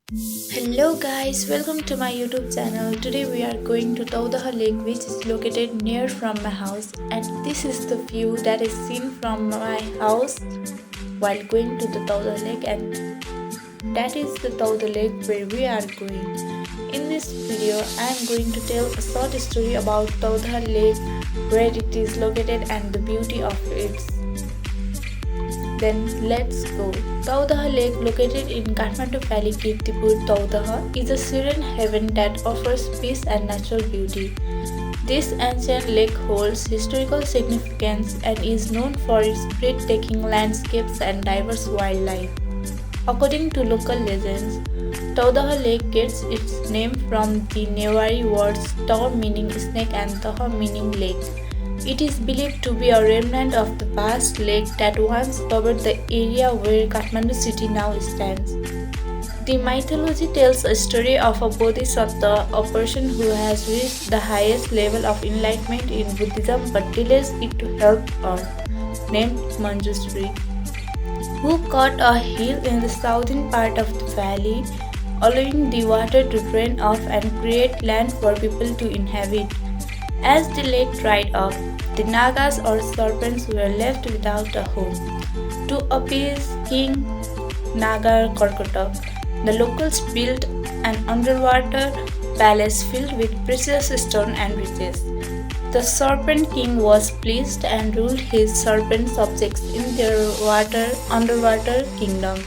Hello guys, welcome to my YouTube channel. Today we are going to Taudaha Lake, which is located near from my house, and this is the view that is seen from my house while going to the Taudaha Lake, and that is the Taudaha Lake where we are going. In this video, I am going to tell a short story about Taudaha Lake, where it is located and the beauty of its. Then let's go. Taudaha Lake, located in Kathmandu Valley, Kirtipur, Taudaha, is a serene haven that offers peace and natural beauty. This ancient lake holds historical significance and is known for its breathtaking landscapes and diverse wildlife. According to local legends, Taudaha Lake gets its name from the Newari words Tau meaning snake and Daha meaning lake. It is believed to be a remnant of the vast lake that once covered the area where Kathmandu city now stands. The mythology tells a story of a bodhisattva, a person who has reached the highest level of enlightenment in Buddhism but delays it to help earth, named Manjushri, who cut a hill in the southern part of the valley, allowing the water to drain off and create land for people to inhabit. As the lake dried up, the Nagas or serpents were left without a home. To appease King Naga Karkotak, the locals built an underwater palace filled with precious stone and riches. The Serpent King was pleased and ruled his serpent subjects in their underwater kingdom.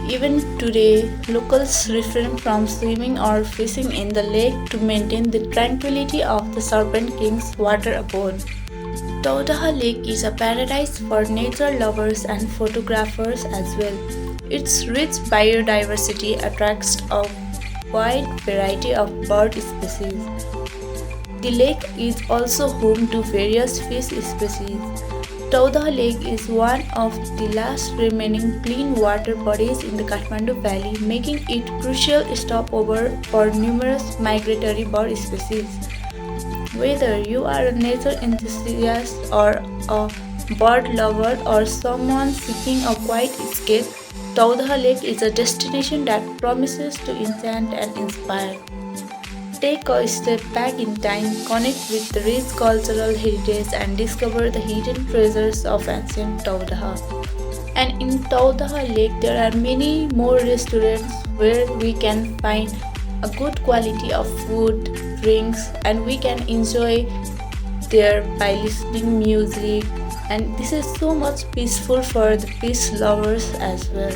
Even today, locals refrain from swimming or fishing in the lake to maintain the tranquility of the Serpent King's water abode. Taudaha Lake is a paradise for nature lovers and photographers as well. Its rich biodiversity attracts a wide variety of bird species. The lake is also home to various fish species. Taudaha Lake is one of the last remaining clean water bodies in the Kathmandu Valley, making it crucial stopover for numerous migratory bird species. Whether you are a nature enthusiast or a bird lover or someone seeking a quiet escape, Taudaha Lake is a destination that promises to enchant and inspire. Take a step back in time, connect with the rich cultural heritage and discover the hidden treasures of ancient Taudaha. And in Taudaha Lake, there are many more restaurants where we can find a good quality of food, drinks, and we can enjoy there by listening music. And this is so much peaceful for the peace lovers as well.